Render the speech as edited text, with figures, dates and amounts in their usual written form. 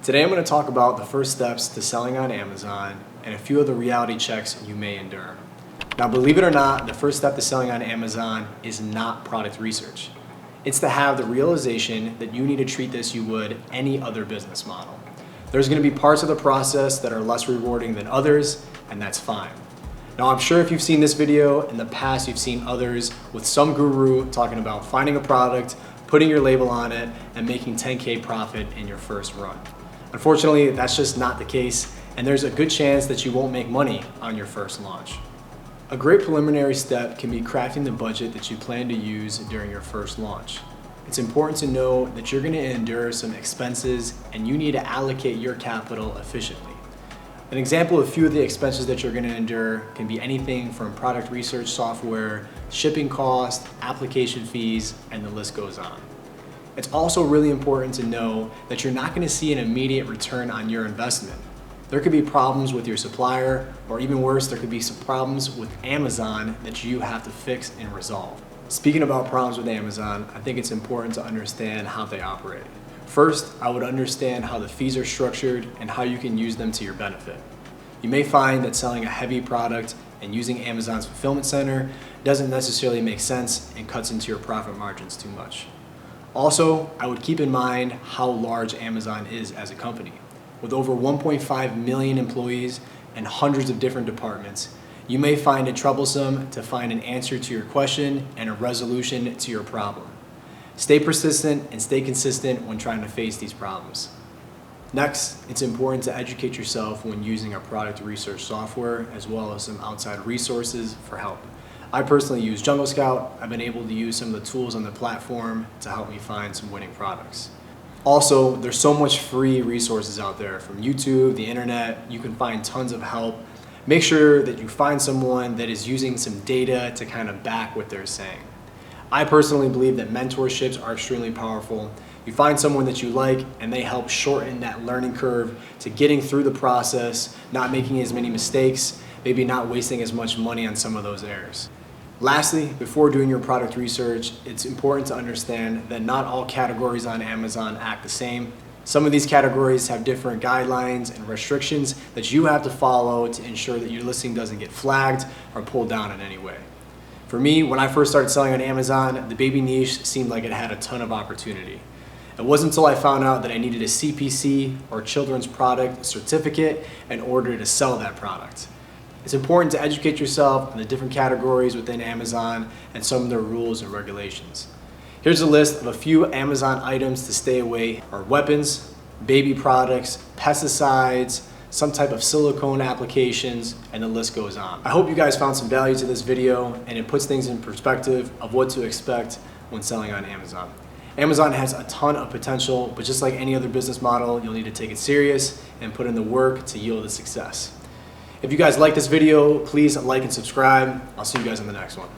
Today I'm going to talk about the first steps to selling on Amazon and a few of the reality checks you may endure. Now, believe it or not, the first step to selling on Amazon is not product research. It's to have the realization that you need to treat this you would any other business model. There's going to be parts of the process that are less rewarding than others, and that's fine. Now, I'm sure if you've seen this video in the past, you've seen others with some guru talking about finding a product, putting your label on it, and making 10K profit in your first run. Unfortunately, that's just not the case, and there's a good chance that you won't make money on your first launch. A great preliminary step can be crafting the budget that you plan to use during your first launch. It's important to know that you're going to endure some expenses and you need to allocate your capital efficiently. An example of a few of the expenses that you're going to endure can be anything from product research software, shipping costs, application fees, and the list goes on. It's also really important to know that you're not going to see an immediate return on your investment. There could be problems with your supplier, or even worse, there could be some problems with Amazon that you have to fix and resolve. Speaking about problems with Amazon, I think it's important to understand how they operate. First, I would understand how the fees are structured and how you can use them to your benefit. You may find that selling a heavy product and using Amazon's fulfillment center doesn't necessarily make sense and cuts into your profit margins too much. Also, I would keep in mind how large Amazon is as a company. With over 1.5 million employees and hundreds of different departments, you may find it troublesome to find an answer to your question and a resolution to your problem. Stay persistent and stay consistent when trying to face these problems. Next, it's important to educate yourself when using a product research software as well as some outside resources for help. I personally use Jungle Scout. I've been able to use some of the tools on the platform to help me find some winning products. Also, there's so much free resources out there from YouTube, the internet. You can find tons of help. Make sure that you find someone that is using some data to kind of back what they're saying. I personally believe that mentorships are extremely powerful. You find someone that you like and they help shorten that learning curve to getting through the process, not making as many mistakes, maybe not wasting as much money on some of those errors. Lastly, before doing your product research, it's important to understand that not all categories on Amazon act the same. Some of these categories have different guidelines and restrictions that you have to follow to ensure that your listing doesn't get flagged or pulled down in any way. For me, when I first started selling on Amazon, the baby niche seemed like it had a ton of opportunity. It wasn't until I found out that I needed a CPC or children's product certificate in order to sell that product. It's important to educate yourself on the different categories within Amazon and some of their rules and regulations. Here's a list of a few Amazon items to stay away are weapons, baby products, pesticides, some type of silicone applications, and the list goes on. I hope you guys found some value to this video and it puts things in perspective of what to expect when selling on Amazon. Amazon has a ton of potential, but just like any other business model, you'll need to take it serious and put in the work to yield the success. If you guys like this video, please like and subscribe. I'll see you guys in the next one.